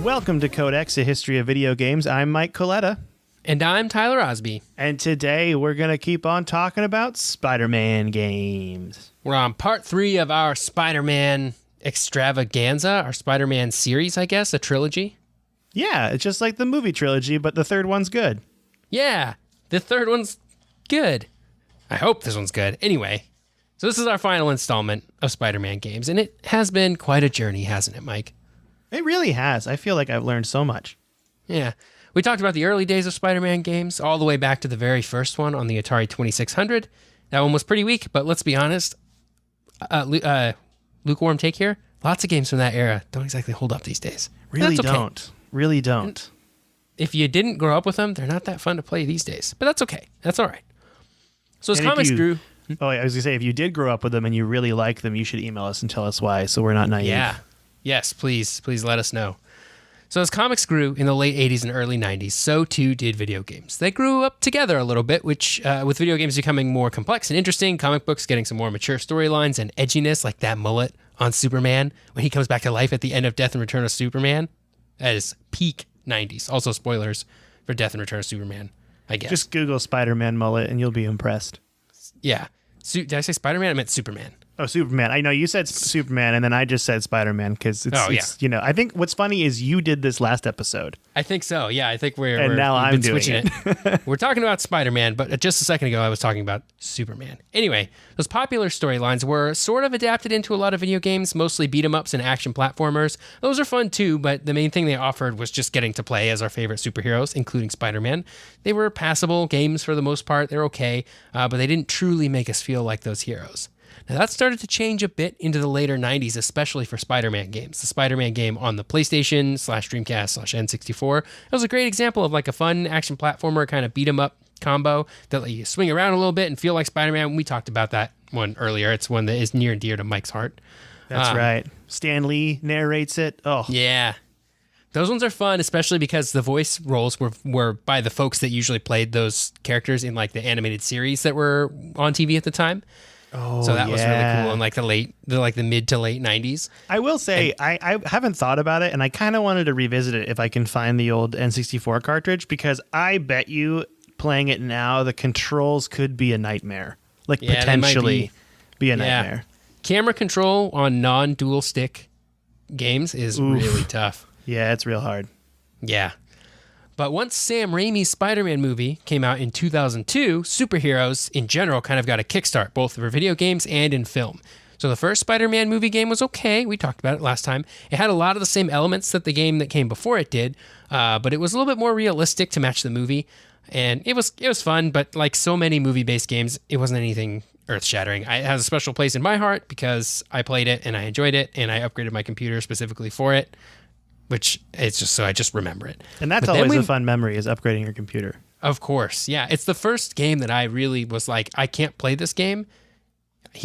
Welcome to Codex, a history of video games. I'm Mike Coletta. And I'm Tyler Osby. And today we're going to keep on talking about Spider-Man games. We're on part 3 of our Spider-Man extravaganza, our Spider-Man series, I guess, a trilogy. Yeah, it's just like the movie trilogy, but the third one's good. Yeah, the third one's good. I hope this one's good. Anyway, so this is our final installment of Spider-Man games, and it has been quite a journey, hasn't it, Mike? It really has. I feel like I've learned so much. Yeah. We talked about the early days of Spider-Man games, all the way back to the very first one on the Atari 2600. That one was pretty weak, but let's be honest. Lukewarm take here. Lots of games from that era don't exactly hold up these days. Really okay. don't. Really don't. And if you didn't grow up with them, they're not that fun to play these days. But that's okay. That's all right. So as comics grew... Oh, I was going to say, if you did grow up with them and you really like them, you should email us and tell us why, so we're not naive. Yeah. Yes, please. Please let us know. So as comics grew in the late 80s and early 90s, so too did video games. They grew up together a little bit, which with video games becoming more complex and interesting, comic books getting some more mature storylines and edginess, like that mullet on Superman when he comes back to life at the end of Death and Return of Superman. That is peak 90s. Also spoilers for Death and Return of Superman, I guess. Just Google Spider-Man mullet and you'll be impressed. Yeah. Did I say Spider-Man? I meant Superman. Oh, Superman. I know you said Superman, and then I just said Spider-Man because it's, you know, I think what's funny is you did this last episode. I think so. Yeah, I think we've I'm been switching it. We're talking about Spider-Man, but just a second ago I was talking about Superman. Anyway, those popular storylines were sort of adapted into a lot of video games, mostly beat-em-ups and action platformers. Those are fun too, but the main thing they offered was just getting to play as our favorite superheroes, including Spider-Man. They were passable games for the most part. They're okay, but they didn't truly make us feel like those heroes. Now, that started to change a bit into the later 90s, especially for Spider-Man games. The Spider-Man game on the PlayStation /Dreamcast/N64. It was a great example of like a fun action platformer kind of beat-em-up combo that let you swing around a little bit and feel like Spider-Man. We talked about that one earlier. It's one that is near and dear to Mike's heart. That's right. Stan Lee narrates it. Oh, yeah. Those ones are fun, especially because the voice roles were by the folks that usually played those characters in like the animated series that were on TV at the time. Oh, so that was really cool in like the mid to late 90s. I will say, I haven't thought about it, and I kind of wanted to revisit it if I can find the old N64 cartridge, because I bet you playing it now, the controls could be a nightmare. Like potentially be a nightmare. Camera control on non-dual stick games is really tough. Yeah, it's real hard. Yeah. But once Sam Raimi's Spider-Man movie came out in 2002, superheroes in general kind of got a kickstart, both for video games and in film. So the first Spider-Man movie game was okay. We talked about it last time. It had a lot of the same elements that the game that came before it did, but it was a little bit more realistic to match the movie. And it was fun, but like so many movie-based games, it wasn't anything earth-shattering. It has a special place in my heart because I played it and I enjoyed it, and I upgraded my computer specifically for it. Which it's just so I just remember it. And that's always a fun memory, is upgrading your computer. Of course. Yeah. It's the first game that I really was like, I can't play this game.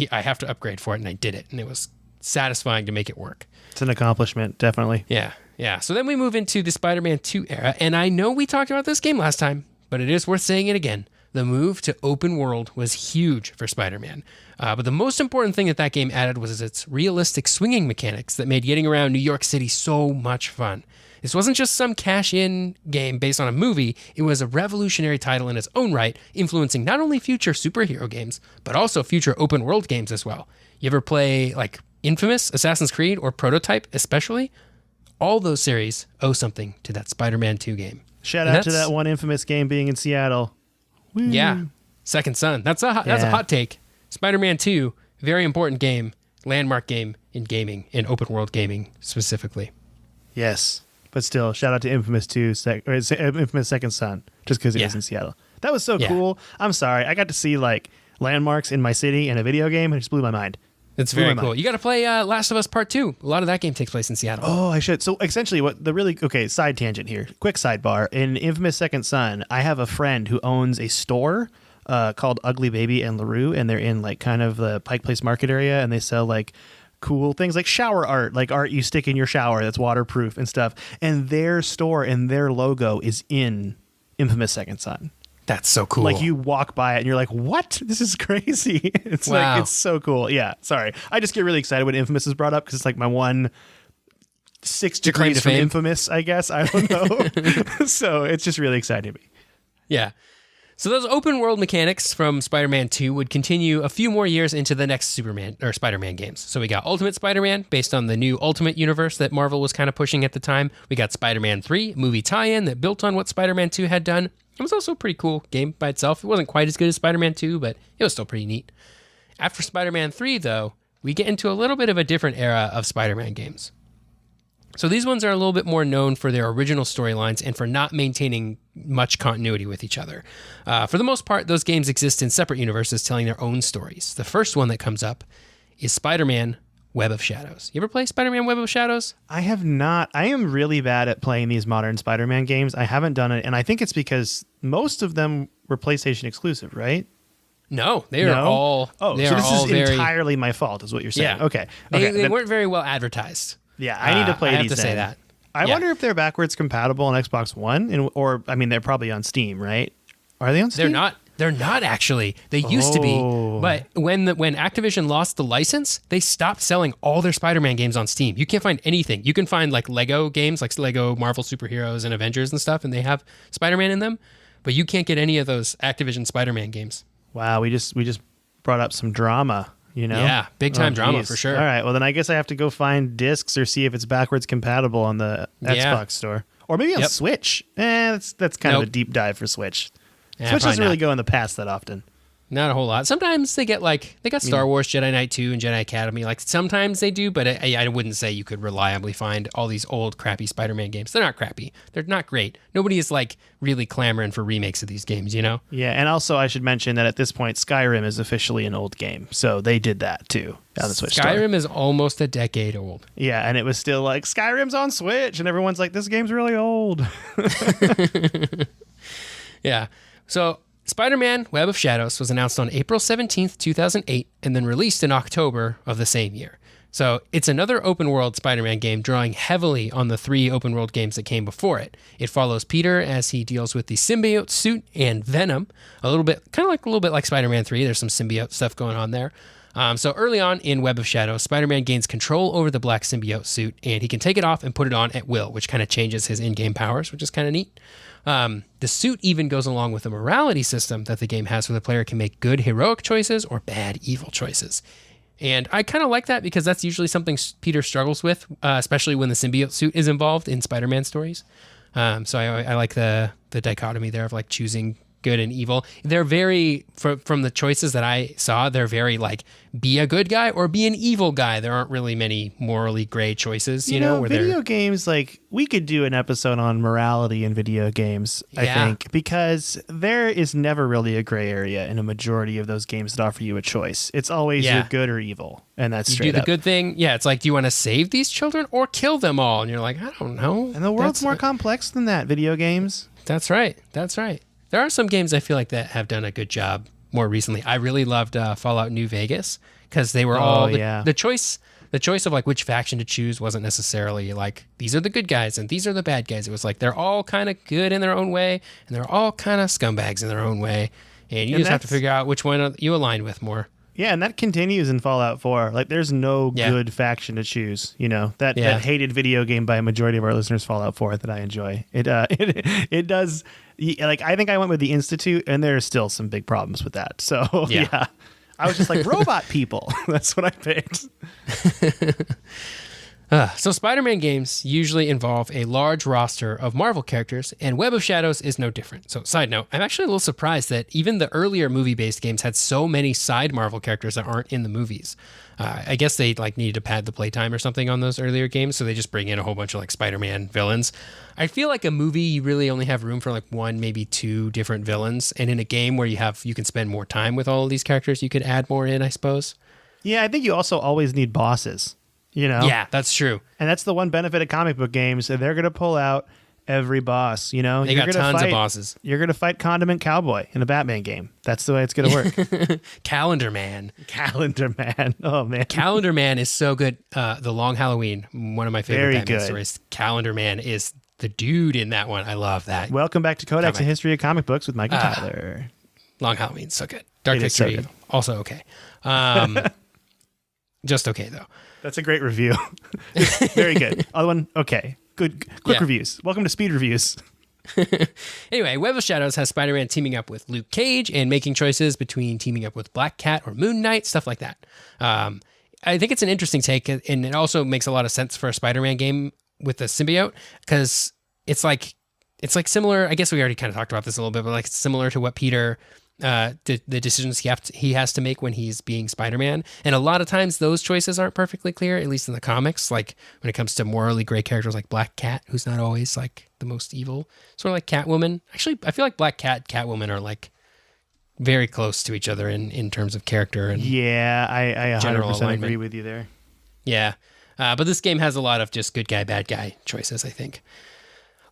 I have to upgrade for it. And I did it. And it was satisfying to make it work. It's an accomplishment, definitely. Yeah. Yeah. So then we move into the Spider-Man 2 era. And I know we talked about this game last time, but it is worth saying it again. The move to open world was huge for Spider-Man. But the most important thing that game added was its realistic swinging mechanics that made getting around New York City so much fun. This wasn't just some cash-in game based on a movie. It was a revolutionary title in its own right, influencing not only future superhero games, but also future open world games as well. You ever play like Infamous, Assassin's Creed, or Prototype especially? All those series owe something to that Spider-Man 2 game. Shout out to that one Infamous game being in Seattle. Woo. Yeah, Second Son. That's a hot take. Spider-Man 2, very important game, landmark game in gaming, in open world gaming specifically. Yes, but still, shout out to Infamous Infamous Second Son, just because it was in Seattle. That was so cool. I'm sorry, I got to see like landmarks in my city in a video game, and it just blew my mind. It's very cool. You got to play Last of Us Part 2. A lot of that game takes place in Seattle. Oh, I should. So essentially side tangent here. Quick sidebar. In Infamous Second Son, I have a friend who owns a store called Ugly Baby and LaRue, and they're in like kind of the Pike Place Market area, and they sell like cool things like shower art, like art you stick in your shower that's waterproof and stuff. And their store and their logo is in Infamous Second Son. That's so cool. Like you walk by it and you're like, what? This is crazy. It's like, it's so cool. Yeah. Sorry. I just get really excited when Infamous is brought up because it's like my one 6 Your claim degrees to from fame? Infamous, I guess. I don't know. So it's just really exciting to me. Yeah. So those open world mechanics from Spider-Man 2 would continue a few more years into the next Superman or Spider-Man games. So we got Ultimate Spider-Man based on the new Ultimate universe that Marvel was kind of pushing at the time. We got Spider-Man 3, movie tie-in that built on what Spider-Man 2 had done. It was also a pretty cool game by itself. It wasn't quite as good as Spider-Man 2, but it was still pretty neat. After Spider-Man 3, though, we get into a little bit of a different era of Spider-Man games. So these ones are a little bit more known for their original storylines and for not maintaining much continuity with each other. For the most part, those games exist in separate universes telling their own stories. The first one that comes up is Spider-Man Web of Shadows. You ever play Spider-Man Web of Shadows? I have not. I am really bad at playing these modern Spider-Man games. I haven't done it, and I think it's because most of them were PlayStation exclusive, right? No, they are all. Oh, they so are this all is very, entirely my fault, is what you're saying. Yeah. Okay. They weren't very well advertised. Yeah, I need to play I have these to say then. that. I Yeah. wonder if they're backwards compatible on Xbox One, or I mean, they're probably on Steam, right? Are they on Steam? They're not. They're not actually. They used to be, but when Activision lost the license, they stopped selling all their Spider-Man games on Steam. You can't find anything. You can find like Lego games, like Lego Marvel superheroes and Avengers and stuff, and they have Spider-Man in them, but you can't get any of those Activision Spider-Man games. Wow, we just brought up some drama, you know? Yeah, big time drama geez. for sure. All right, well then I guess I have to go find discs or see if it's backwards compatible on the Xbox store, or maybe on Yep. Switch. That's kind of Nope. a deep dive for Switch. Yeah, Switch probably doesn't really not. go in the past that often. Not a whole lot. Sometimes they got Star Wars, Jedi Knight 2, and Jedi Academy. Like sometimes they do, but I wouldn't say you could reliably find all these old crappy Spider-Man games. They're not crappy. They're not great. Nobody is like really clamoring for remakes of these games, you know? Yeah, and also I should mention that at this point Skyrim is officially an old game, so they did that too on the Switch store. Skyrim is almost a decade old. Yeah, and it was still like Skyrim's on Switch, and everyone's like, this game's really old. Yeah. So Spider-Man Web of Shadows was announced on April 17th, 2008, and then released in October of the same year. So it's another open world Spider-Man game drawing heavily on the 3 open world games that came before it. It follows Peter as he deals with the symbiote suit and Venom, a little bit like Spider-Man 3. There's some symbiote stuff going on there. So early on in Web of Shadows, Spider-Man gains control over the black symbiote suit, and he can take it off and put it on at will, which kind of changes his in-game powers, which is kind of neat. The suit even goes along with a morality system that the game has where the player can make good heroic choices or bad evil choices. And I kind of like that because that's usually something Peter struggles with, especially when the symbiote suit is involved in Spider-Man stories. So I like the dichotomy there of like choosing good and evil. They're very, from the choices that I saw, they're very like be a good guy or be an evil guy. There aren't really many morally gray choices, you know, where video games, like we could do an episode on morality in video games, I think, because there is never really a gray area in a majority of those games that offer you a choice. It's always you're good or evil, and that's straight do the up. good thing. Yeah, it's like, do you want to save these children or kill them all? And you're like, I don't know. And the world's more complex than that, video games. That's right. That's right. There are some games I feel like that have done a good job more recently. I really loved Fallout New Vegas because they were all the choice of like which faction to choose wasn't necessarily like these are the good guys and these are the bad guys. It was like they're all kind of good in their own way and they're all kind of scumbags in their own way, and you just have to figure out which one you align with more. Yeah, and that continues in Fallout 4. Like, there's no good faction to choose. You know, that hated video game by a majority of our listeners, Fallout 4, that I enjoy. It does. Like, I think I went with the Institute, and there are still some big problems with that. So, yeah. I was just like, robot people. That's what I picked. So Spider-Man games usually involve a large roster of Marvel characters, and Web of Shadows is no different. So side note, I'm actually a little surprised that even the earlier movie-based games had so many side Marvel characters that aren't in the movies. I guess they like needed to pad the playtime or something on those earlier games, so they just bring in a whole bunch of like Spider-Man villains. I feel like a movie, you really only have room for like 1, maybe 2 different villains, and in a game where you can spend more time with all of these characters, you could add more in, I suppose. Yeah, I think you also always need bosses. You know? Yeah, that's true. And that's the one benefit of comic book games. They're going to pull out every boss, you know? They got tons of bosses. You're going to fight Condiment Cowboy in a Batman game. That's the way it's going to work. Calendar Man. Oh, man. Calendar Man is so good. The Long Halloween, one of my favorite Very Batman good. stories. Calendar Man is the dude in that one. I love that. Welcome back to Codex, a History of Comic Books with Mike and Tyler. Long Halloween, so good. Dark It is so Victory, good. also okay. Just okay, though. That's a great review. Very good. Other one, okay. Good. Quick reviews. Welcome to Speed Reviews. Anyway, Web of Shadows has Spider-Man teaming up with Luke Cage and making choices between teaming up with Black Cat or Moon Knight, stuff like that. I think it's an interesting take, and it also makes a lot of sense for a Spider-Man game with a symbiote, because it's like similar. I guess we already kind of talked about this a little bit, but like it's similar to what Peter, the decisions he has to make when he's being Spider-Man. And a lot of times those choices aren't perfectly clear, at least in the comics. Like when it comes to morally gray characters like Black Cat, who's not always like the most evil, sort of like Catwoman. Actually, I feel like Black Cat, Catwoman are like very close to each other in terms of character and I 100% agree with you there. Yeah. But this game has a lot of just good guy, bad guy choices, I think.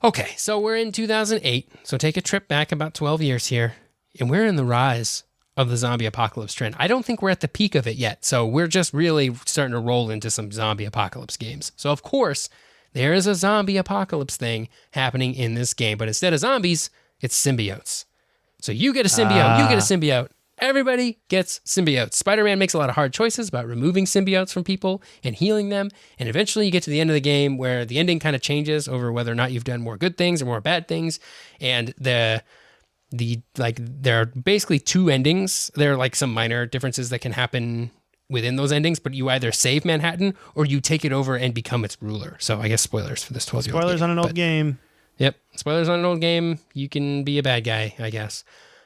Okay, so we're in 2008, so take a trip back about 12 years here, and we're in the rise of the zombie apocalypse trend. I don't think we're at the peak of it yet, so we're just really starting to roll into some zombie apocalypse games. So of course, there is a zombie apocalypse thing happening in this game, but instead of zombies, it's symbiotes. So you get a symbiote, you get a symbiote. Everybody gets symbiotes. Spider-Man makes a lot of hard choices about removing symbiotes from people and healing them. And eventually you get to the end of the game where the ending kind of changes over whether or not you've done more good things or more bad things. And there are basically two endings. There are like some minor differences that can happen within those endings, but you either save Manhattan or you take it over and become its ruler. So I guess spoilers for this 12-year-old Spoilers on an old game. Yep. Spoilers on an old game. You can be a bad guy, I guess.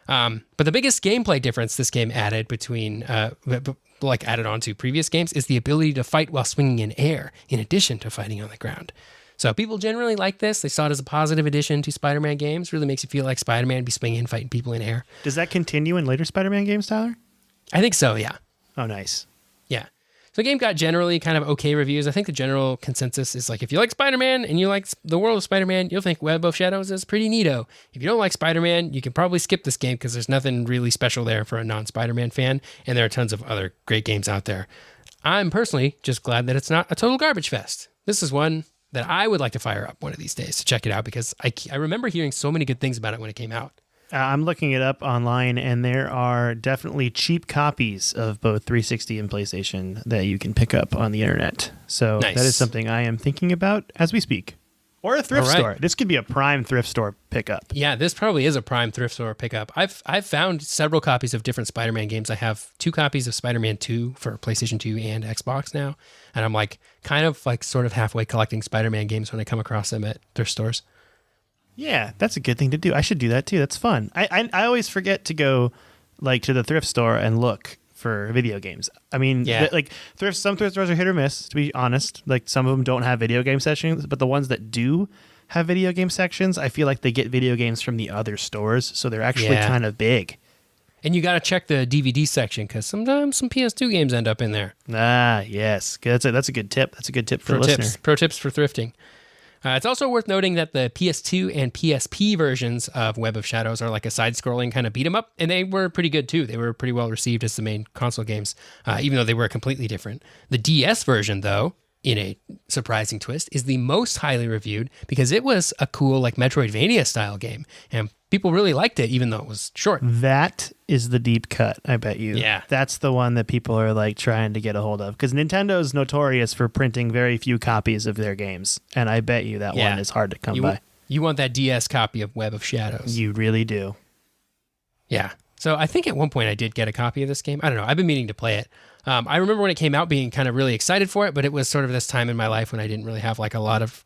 But the biggest gameplay difference this game added added on to previous games is the ability to fight while swinging in air, in addition to fighting on the ground. So people generally like this. They saw it as a positive addition to Spider-Man games. Really makes you feel like Spider-Man be swinging and fighting people in air. Does that continue in later Spider-Man games, Tyler? I think so, yeah. Oh, nice. Yeah. So the game got generally kind of okay reviews. I think the general consensus is like, if you like Spider-Man and you like the world of Spider-Man, you'll think Web of Shadows is pretty neato. If you don't like Spider-Man, you can probably skip this game because there's nothing really special there for a non-Spider-Man fan, and there are tons of other great games out there. I'm personally just glad that it's not a total garbage fest. This is one that I would like to fire up one of these days to check it out, because I remember hearing so many good things about it when it came out. I'm looking it up online, and there are definitely cheap copies of both 360 and PlayStation that you can pick up on the internet. So nice. That is something I am thinking about as we speak. Or a thrift store. This could be a prime thrift store pickup. Yeah, this probably is a prime thrift store pickup. I've found several copies of different Spider-Man games. I have 2 copies of Spider-Man 2 for PlayStation 2 and Xbox now. And I'm like kind of like sort of halfway collecting Spider-Man games when I come across them at thrift stores. Yeah, that's a good thing to do. I should do that too. That's fun. I always forget to go like to the thrift store and look for video games. I mean, some thrift stores are hit or miss, to be honest. Like some of them don't have video game sections, but the ones that do have video game sections, I feel like they get video games from the other stores, so they're actually kind of big. And you got to check the DVD section, because sometimes some PS2 games end up in there. Ah, yes. That's a good tip. That's a good tip for the listener. Pro tips for thrifting. It's also worth noting that the PS2 and PSP versions of Web of Shadows are like a side-scrolling kind of beat-em-up, and they were pretty good too. They were pretty well received as the main console games, even though they were completely different. The DS version, though, in a surprising twist, is the most highly reviewed because it was a cool like Metroidvania-style game, and people really liked it, even though it was short. That is the deep cut, I bet you. Yeah. That's the one that people are like trying to get a hold of, because Nintendo is notorious for printing very few copies of their games, and I bet you that one is hard to come by. You want that DS copy of Web of Shadows. You really do. Yeah. So I think at one point I did get a copy of this game. I don't know. I've been meaning to play it. I remember when it came out being kind of really excited for it, but it was sort of this time in my life when I didn't really have like a lot of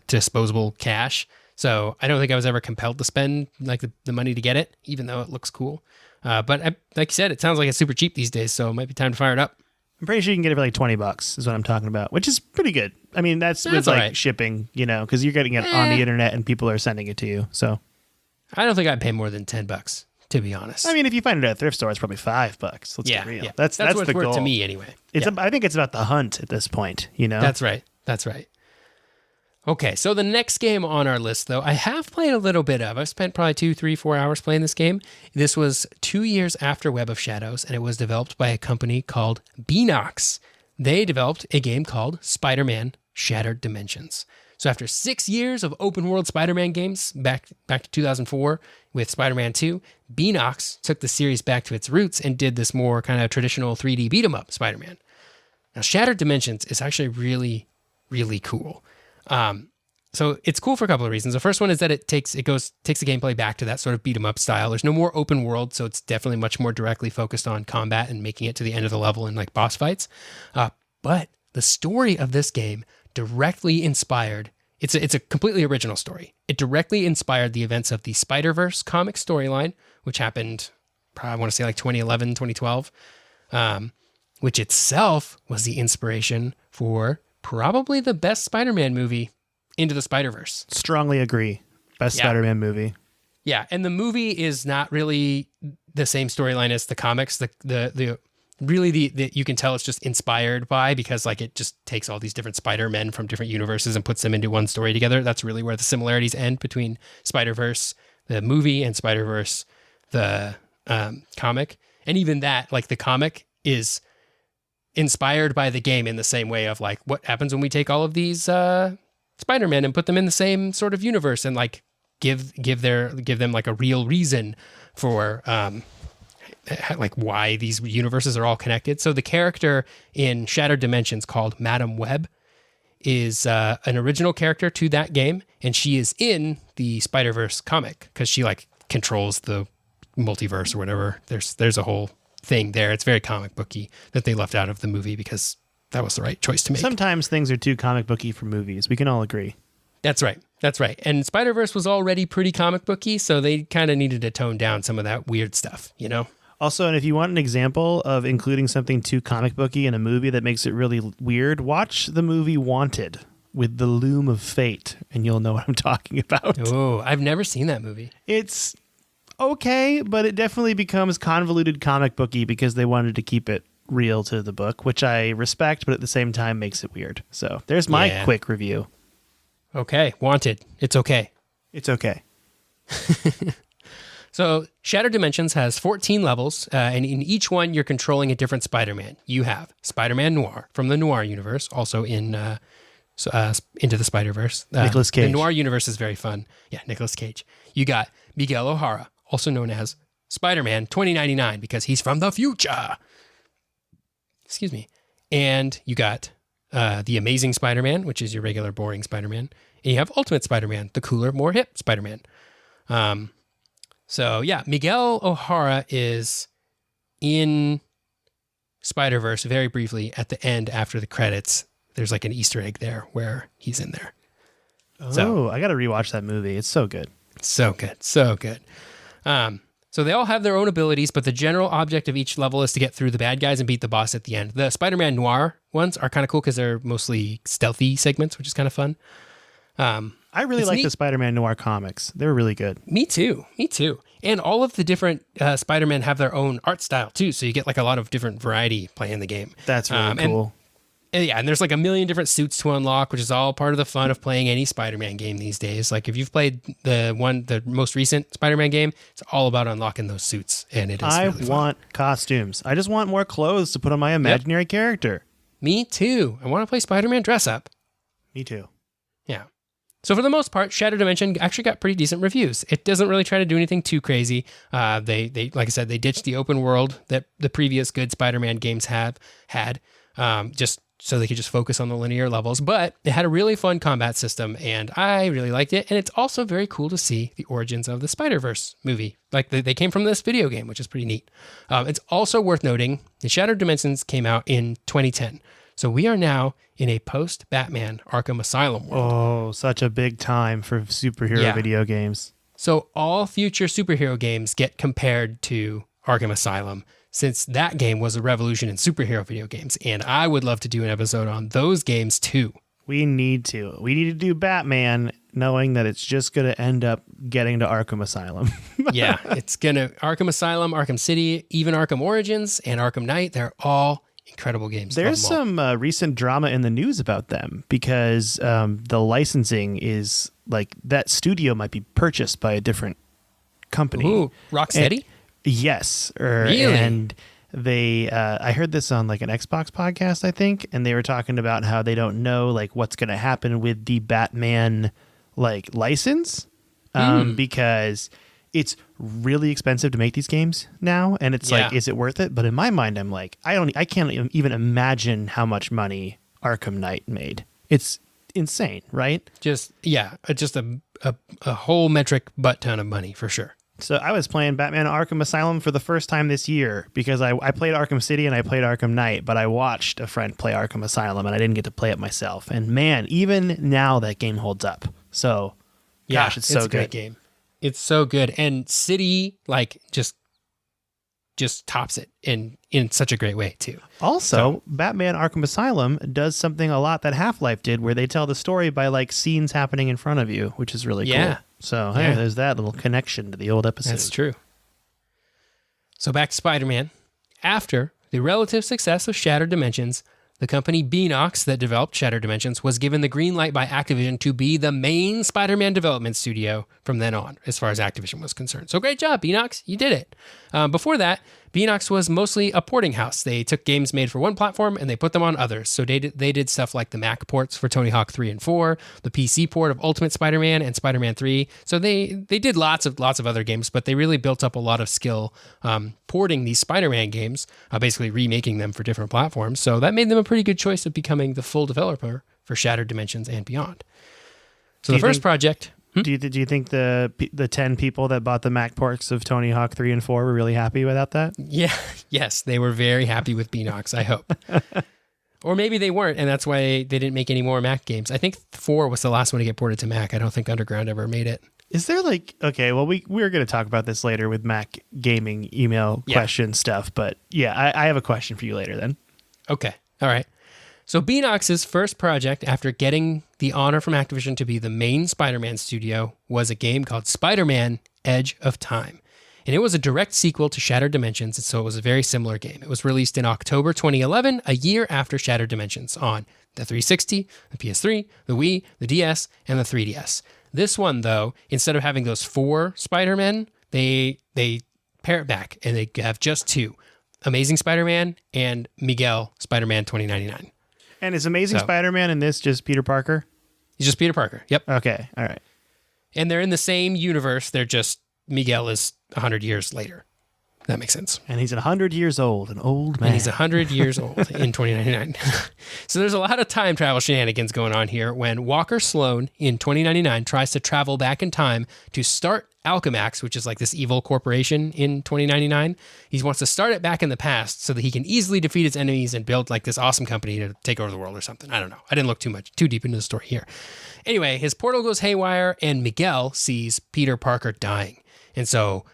disposable cash. So I don't think I was ever compelled to spend like the money to get it, even though it looks cool. But like you said, it sounds like it's super cheap these days, so it might be time to fire it up. I'm pretty sure you can get it for like $20 is what I'm talking about, which is pretty good. I mean, that's with like shipping, because you're getting it on the internet and people are sending it to you. So I don't think I'd pay more than $10, to be honest. I mean, if you find it at a thrift store, it's probably $5. Let's get real. Yeah. That's what's the worth goal to me anyway. I think it's about the hunt at this point, That's right. Okay, so the next game on our list, though, I have played a little bit of. I've spent probably 2, 3, 4 hours playing this game. This was 2 years after Web of Shadows, and it was developed by a company called Beenox. They developed a game called Spider-Man Shattered Dimensions. So after 6 years of open-world Spider-Man games, back to 2004 with Spider-Man 2, Beenox took the series back to its roots and did this more kind of traditional 3D beat-em-up Spider-Man. Now, Shattered Dimensions is actually really, really cool. So it's cool for a couple of reasons. The first one is that it takes the gameplay back to that sort of beat 'em up style. There's no more open world, so it's definitely much more directly focused on combat and making it to the end of the level and like boss fights. But the story of this game directly inspired. It's a completely original story. It directly inspired the events of the Spider-Verse comic storyline, which happened, probably, I want to say like 2011, 2012, which itself was the inspiration for probably the best Spider-Man movie, Into the Spider-Verse. Strongly agree. Best Spider-Man movie. Yeah, and the movie is not really the same storyline as the comics. The you can tell it's just inspired by, because like it just takes all these different Spider-Men from different universes and puts them into one story together. That's really where the similarities end between Spider-Verse, the movie, and Spider-Verse, the comic. And even that, like the comic is inspired by the game in the same way of like what happens when we take all of these Spider-Man and put them in the same sort of universe and like give them like a real reason for like why these universes are all connected. So the character in Shattered Dimensions called Madam Web is an original character to that game, and she is in the Spider-Verse comic because she like controls the multiverse or whatever. There's a whole thing there. It's very comic booky that they left out of the movie because that was the right choice to make. Sometimes things are too comic booky for movies. We can all agree. That's right. And Spider-Verse was already pretty comic booky, so they kind of needed to tone down some of that weird stuff, you know? Also, and if you want an example of including something too comic booky in a movie that makes it really weird, watch the movie Wanted with the Loom of Fate, and you'll know what I'm talking about. Oh, I've never seen that movie. It's okay, but it definitely becomes convoluted comic booky because they wanted to keep it real to the book, which I respect, but at the same time makes it weird. So there's my quick review. Okay, Wanted. It's okay. It's okay. So Shattered Dimensions has 14 levels, and in each one you're controlling a different Spider-Man. You have Spider-Man Noir from the Noir universe, also in Into the Spider-Verse. Nicolas Cage. The Noir universe is very fun. Yeah, Nicolas Cage. You got Miguel O'Hara, also known as Spider-Man 2099, because he's from the future. Excuse me. And you got the Amazing Spider-Man, which is your regular boring Spider-Man. And you have Ultimate Spider-Man, the cooler, more hip Spider-Man. So yeah, Miguel O'Hara is in Spider-Verse very briefly at the end after the credits. There's like an Easter egg there where he's in there. Oh, I got to rewatch that movie. It's so good. So good. So good. So they all have their own abilities, but the general object of each level is to get through the bad guys and beat the boss at the end. The Spider-Man Noir ones are kind of cool because they're mostly stealthy segments, which is kind of fun. I really like the Spider-Man Noir comics. They're really good. Me too. And all of the different Spider-Man have their own art style too, so you get like a lot of different variety playing the game. That's really cool. And there's like a million different suits to unlock, which is all part of the fun of playing any Spider-Man game these days. Like if you've played the most recent Spider-Man game, it's all about unlocking those suits, and it is really fun. I want costumes. I just want more clothes to put on my imaginary character. Me too. I want to play Spider-Man dress up. Me too. Yeah. So for the most part, Shattered Dimension actually got pretty decent reviews. It doesn't really try to do anything too crazy. They like I said, they ditched the open world that the previous good Spider-Man games had, just so they could just focus on the linear levels. But it had a really fun combat system, and I really liked it. And it's also very cool to see the origins of the Spider-Verse movie. Like they came from this video game, which is pretty neat. It's also worth noting that Shattered Dimensions came out in 2010. So we are now in a post-Batman Arkham Asylum world. Oh, such a big time for superhero video games. So all future superhero games get compared to Arkham Asylum, since that game was a revolution in superhero video games. And I would love to do an episode on those games too. We need to. We need to do Batman, knowing that it's just going to end up getting to Arkham Asylum. Yeah, it's going to Arkham Asylum, Arkham City, even Arkham Origins, and Arkham Knight. They're all incredible games. There's some recent drama in the news about them because the licensing is like that studio might be purchased by a different company. Ooh, Rocksteady? Yes. Really? And they, I heard this on like an Xbox podcast, I think, and they were talking about how they don't know like what's going to happen with the Batman like license because it's really expensive to make these games now, and it's like, is it worth it? But in my mind, I'm like, I can't even imagine how much money Arkham Knight made. It's insane, right? Just a whole metric butt ton of money for sure. So I was playing Batman Arkham Asylum for the first time this year because I played Arkham City and I played Arkham Knight, but I watched a friend play Arkham Asylum and I didn't get to play it myself. And man, even now that game holds up. So, gosh, it's so good. A great game. It's so good. And City, like, just tops it in such a great way, too. Also, Batman Arkham Asylum does something a lot that Half-Life did where they tell the story by, like, scenes happening in front of you, which is really cool. So, hey, there's that little connection to the old episode. That's true. So back to Spider-Man. After the relative success of Shattered Dimensions, the company Beenox that developed Shattered Dimensions was given the green light by Activision to be the main Spider-Man development studio from then on, as far as Activision was concerned. So great job, Beenox. You did it. Before that, Beenox was mostly a porting house. They took games made for one platform and they put them on others. So they did stuff like the Mac ports for Tony Hawk 3 and 4, the PC port of Ultimate Spider-Man and Spider-Man 3. So they did lots of other games, but they really built up a lot of skill porting these Spider-Man games, basically remaking them for different platforms. So that made them a pretty good choice of becoming the full developer for Shattered Dimensions and beyond. So the first project... Do you think the 10 people that bought the Mac ports of Tony Hawk 3 and 4 were really happy without that? Yeah, yes, they were very happy with Beenox, I hope. Or maybe they weren't, and that's why they didn't make any more Mac games. I think 4 was the last one to get ported to Mac. I don't think Underground ever made it. Is there okay, well, we're going to talk about this later with Mac gaming email question stuff, but yeah, I have a question for you later then. Okay, all right. So Beenox's first project after getting the honor from Activision to be the main Spider-Man studio was a game called Spider-Man: Edge of Time. And it was a direct sequel to Shattered Dimensions, and so it was a very similar game. It was released in October 2011, a year after Shattered Dimensions, on the 360, the PS3, the Wii, the DS, and the 3DS. This one, though, instead of having those 4 Spider-Men, they pare it back, and they have just 2. Amazing Spider-Man and Miguel Spider-Man 2099. And is Amazing Spider-Man in this just Peter Parker? He's just Peter Parker. Yep. Okay. All right. And they're in the same universe. They're just Miguel is 100 years later. That makes sense. And he's 100 years old, an old man. And he's 100 years old in 2099. So there's a lot of time travel shenanigans going on here when Walker Sloan in 2099 tries to travel back in time to start Alchemax, which is like this evil corporation in 2099. He wants to start it back in the past so that he can easily defeat its enemies and build like this awesome company to take over the world or something. I don't know. I didn't look too deep into the story here. Anyway, his portal goes haywire and Miguel sees Peter Parker dying. And so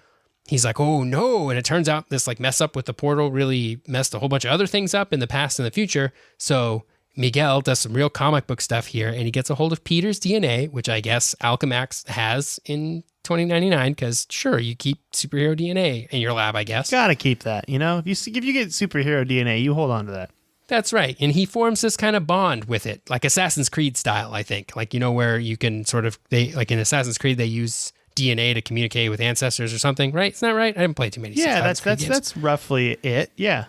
he's like, oh no. And it turns out this like mess up with the portal really messed a whole bunch of other things up in the past and the future. So Miguel does some real comic book stuff here and he gets a hold of Peter's DNA, which I guess Alchemax has in 2099, because sure, you keep superhero DNA in your lab, I guess. Gotta keep that, you know? If you get superhero DNA, you hold on to that. That's right. And he forms this kind of bond with it, like Assassin's Creed style, I think. Like, you know, where you can sort of, like in Assassin's Creed, they use DNA to communicate with ancestors or something, right? Isn't that right? I didn't play too many. Yeah, that's roughly it. Yeah.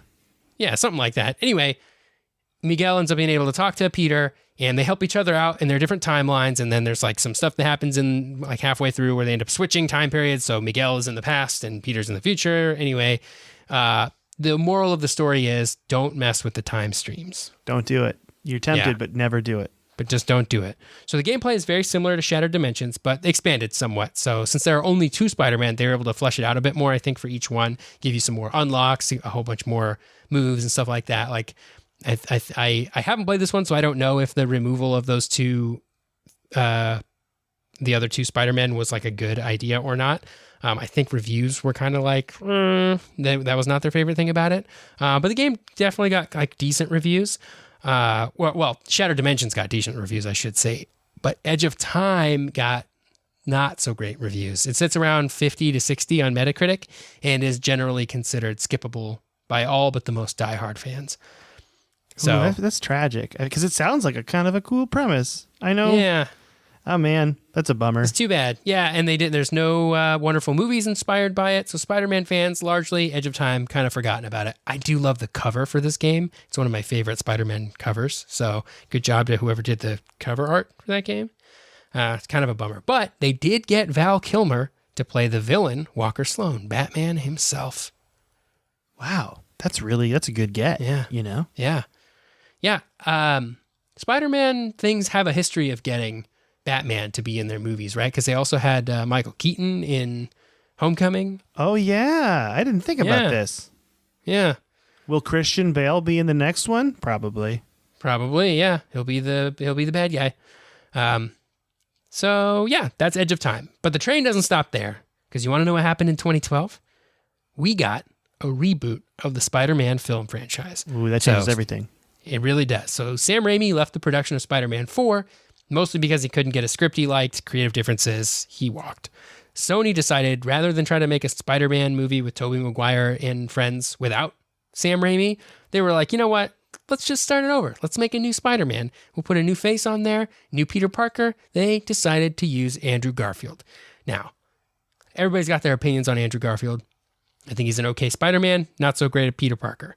Yeah, something like that. Anyway, Miguel ends up being able to talk to Peter, and they help each other out in their different timelines. And then there's like some stuff that happens in like halfway through where they end up switching time periods. So Miguel is in the past and Peter's in the future. Anyway, the moral of the story is don't mess with the time streams. Don't do it. You're tempted, but never do it. But just don't do it. So the gameplay is very similar to Shattered Dimensions, but expanded somewhat. So since there are only 2 Spider-Man, they were able to flesh it out a bit more, I think, for each one, give you some more unlocks, a whole bunch more moves and stuff like that. Like, I haven't played this one, so I don't know if the removal of those 2, the other 2 Spider-Men was like a good idea or not. I think reviews were kind of like, that was not their favorite thing about it. But the game definitely got like decent reviews. Well, Shattered Dimensions got decent reviews, I should say. But Edge of Time got not so great reviews. It sits around 50 to 60 on Metacritic and is generally considered skippable by all but the most diehard fans. So that's tragic because it sounds like a kind of a cool premise. I know. Yeah. Oh man, that's a bummer. It's too bad. Yeah, and there's no wonderful movies inspired by it. So Spider-Man fans, largely Edge of Time, kind of forgotten about it. I do love the cover for this game. It's one of my favorite Spider-Man covers. So good job to whoever did the cover art for that game. It's kind of a bummer. But they did get Val Kilmer to play the villain, Walker Sloan, Batman himself. Wow. That's a good get. Yeah. You know? Yeah. Yeah. Spider-Man things have a history of getting Batman to be in their movies, right? Because they also had Michael Keaton in Homecoming. Oh, yeah. I didn't think about this. Yeah. Will Christian Bale be in the next one? Probably. Probably, yeah. He'll be the bad guy. So yeah, that's Edge of Time. But the train doesn't stop there, because you want to know what happened in 2012? We got a reboot of the Spider-Man film franchise. Ooh, that changes everything. It really does. So Sam Raimi left the production of Spider-Man 4, mostly because he couldn't get a script he liked, creative differences, he walked. Sony decided, rather than try to make a Spider-Man movie with Tobey Maguire and friends without Sam Raimi, they were like, you know what? Let's just start it over. Let's make a new Spider-Man. We'll put a new face on there, new Peter Parker. They decided to use Andrew Garfield. Now, everybody's got their opinions on Andrew Garfield. I think he's an okay Spider-Man, not so great at Peter Parker.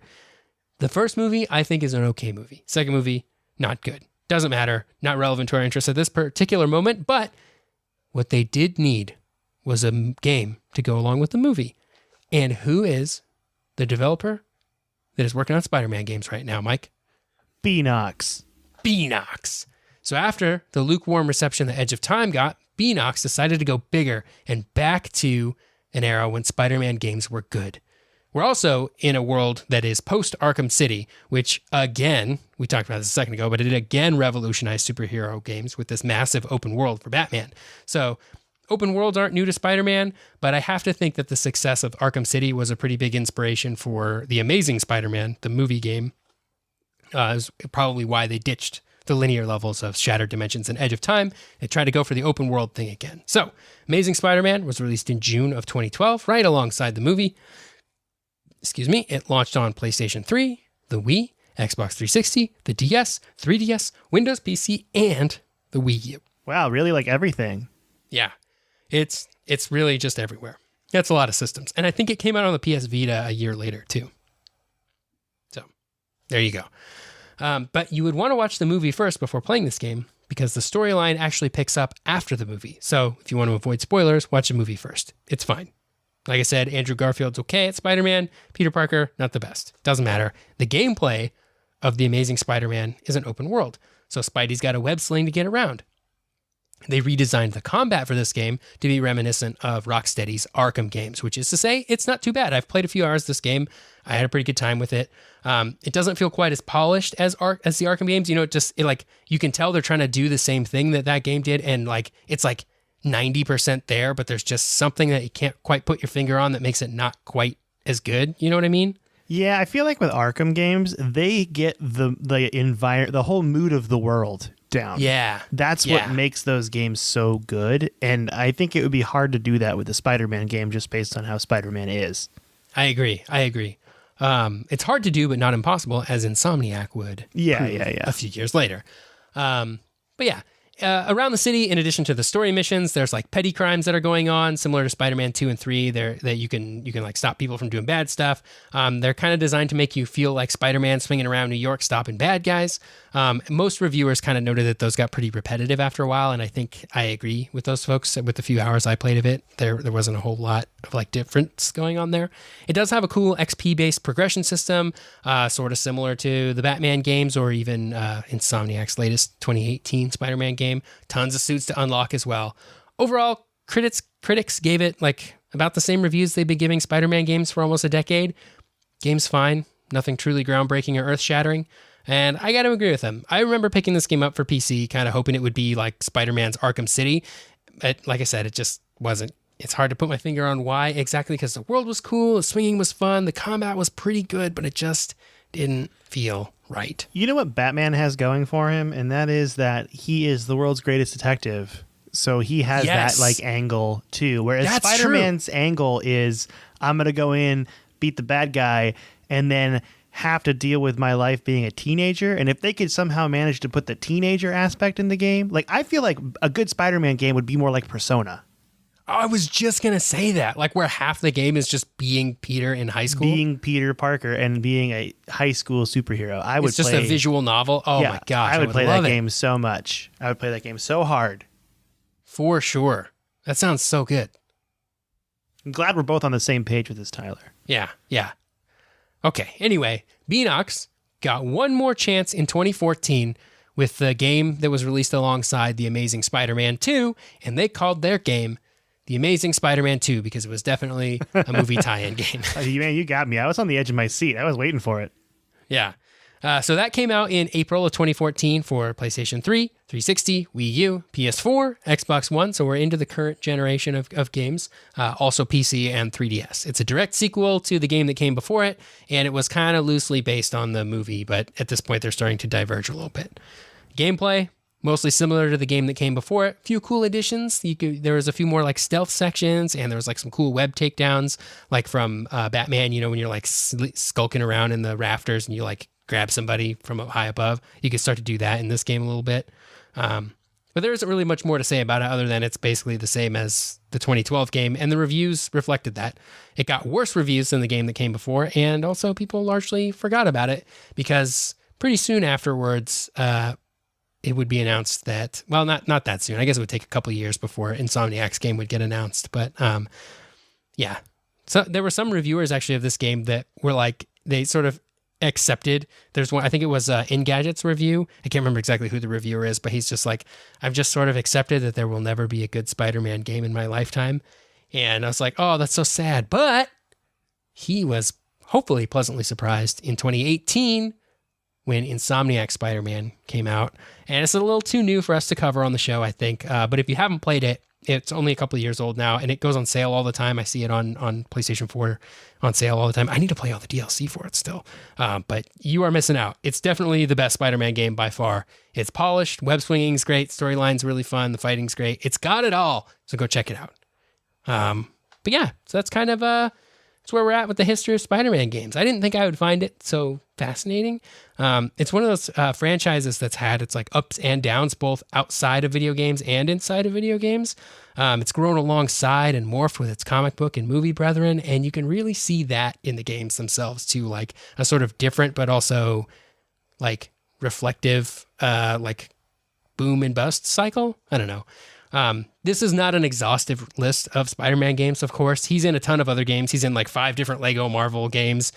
The first movie, I think, is an okay movie. Second movie, not good. Doesn't matter. Not relevant to our interests at this particular moment, but what they did need was a game to go along with the movie. And who is the developer that is working on Spider-Man games right now, Mike? Beanox. So after the lukewarm reception that Edge of Time got, Beanox decided to go bigger and back to an era when Spider-Man games were good. We're also in a world that is post-Arkham City, which, again, we talked about this a second ago, but it again revolutionized superhero games with this massive open world for Batman. So open worlds aren't new to Spider-Man, but I have to think that the success of Arkham City was a pretty big inspiration for The Amazing Spider-Man, the movie game. Is probably why they ditched the linear levels of Shattered Dimensions and Edge of Time. They tried to go for the open world thing again. So Amazing Spider-Man was released in June of 2012, right alongside the movie. It launched on PlayStation 3, the Wii, Xbox 360, the DS, 3DS, Windows PC, and the Wii U. Wow, really like everything. Yeah, it's really just everywhere. That's a lot of systems. And I think it came out on the PS Vita a year later, too. So, there you go. But you would want to watch the movie first before playing this game, because the storyline actually picks up after the movie. So, if you want to avoid spoilers, watch the movie first. It's fine. Like I said, Andrew Garfield's okay at Spider-Man. Peter Parker, not the best. Doesn't matter. The gameplay of The Amazing Spider-Man is an open world, so Spidey's got a web sling to get around. They redesigned the combat for this game to be reminiscent of Rocksteady's Arkham games, which is to say, it's not too bad. I've played a few hours this game. I had a pretty good time with it. It doesn't feel quite as polished as the Arkham games. You know, you can tell they're trying to do the same thing that game did, and it's 90% there, but there's just something that you can't quite put your finger on that makes it not quite as good. You know what I mean? Yeah, I feel like with Arkham games, they get the whole mood of the world down. Yeah. That's what makes those games so good, and I think it would be hard to do that with the Spider-Man game just based on how Spider-Man is. I agree. It's hard to do, but not impossible, as Insomniac would. Yeah. A few years later. But yeah. Around the city, in addition to the story missions, there's petty crimes that are going on, similar to Spider-Man 2 and 3, that you can stop people from doing bad stuff. They're kind of designed to make you feel like Spider-Man swinging around New York stopping bad guys. Most reviewers kind of noted that those got pretty repetitive after a while, and I think I agree with those folks. With the few hours I played of it, there wasn't a whole lot of difference going on there. It does have a cool XP-based progression system, sort of similar to the Batman games or even Insomniac's latest 2018 Spider-Man game. Tons of suits to unlock as well. Overall, critics gave it about the same reviews they've been giving Spider-Man games for almost a decade. Game's fine, nothing truly groundbreaking or earth-shattering, and I gotta agree with them. I remember picking this game up for PC, kind of hoping it would be like Spider-Man's Arkham City. But like I said, it just wasn't. It's hard to put my finger on why exactly, because the world was cool, the swinging was fun, the combat was pretty good, but it just didn't feel right. You know what Batman has going for him, and that is that he is the world's greatest detective. So he has that angle too. Whereas That's Spider-Man's angle is, I'm going to go in, beat the bad guy, and then have to deal with my life being a teenager. And if they could somehow manage to put the teenager aspect in the game, I feel like a good Spider-Man game would be more like Persona. I was just going to say that, where half the game is just being Peter in high school. Being Peter Parker and being a high school superhero. It's just a visual novel. Oh my gosh. I would play that game so much. I would play that game so hard. For sure. That sounds so good. I'm glad we're both on the same page with this, Tyler. Yeah. Okay, anyway, Beanox got one more chance in 2014 with the game that was released alongside The Amazing Spider-Man 2, and they called their game The Amazing Spider-Man 2 because it was definitely a movie tie-in game. Man, you got me. I was on the edge of my seat. I was waiting for it. Yeah. So that came out in April of 2014 for PlayStation 3, 360, Wii U, PS4, Xbox One. So we're into the current generation of games. Also PC and 3DS. It's a direct sequel to the game that came before it, and it was kind of loosely based on the movie, but at this point they're starting to diverge a little bit. Gameplay, mostly similar to the game that came before it. Few cool additions. There was a few more like stealth sections, and there was like some cool web takedowns, like from Batman, when you're like skulking around in the rafters and you like grab somebody from up high above. You can start to do that in this game a little bit. But there isn't really much more to say about it other than it's basically the same as the 2012 game, and the reviews reflected that. It got worse reviews than the game that came before, and also people largely forgot about it because pretty soon afterwards, it would be announced that, well, not that soon. I guess it would take a couple years before Insomniac's game would get announced. But yeah. So there were some reviewers actually of this game that were like, they sort of accepted. There's one, I think it was Engadget's review. I can't remember exactly who the reviewer is, but he's just like, I've just sort of accepted that there will never be a good Spider-Man game in my lifetime. And I was like, oh, that's so sad. But he was hopefully pleasantly surprised in 2018 when Insomniac Spider-Man came out. And it's a little too new for us to cover on the show, I think. But if you haven't played it, it's only a couple of years old now, and it goes on sale all the time. I see it on PlayStation 4 on sale all the time. I need to play all the DLC for it still. But you are missing out. It's definitely the best Spider-Man game by far. It's polished, web swinging's great, storyline's really fun, the fighting's great. It's got it all, so go check it out. But yeah, so that's kind of that's where we're at with the history of Spider-Man games. I didn't think I would find it so fascinating. It's one of those franchises that's had its like ups and downs, both outside of video games and inside of video games. It's grown alongside and morphed with its comic book and movie brethren, and you can really see that in the games themselves too, like a sort of different but also like reflective, like boom and bust cycle. I don't know. This is not an exhaustive list of Spider-Man games, of course. He's in a ton of other games. He's in like 5 different Lego Marvel games.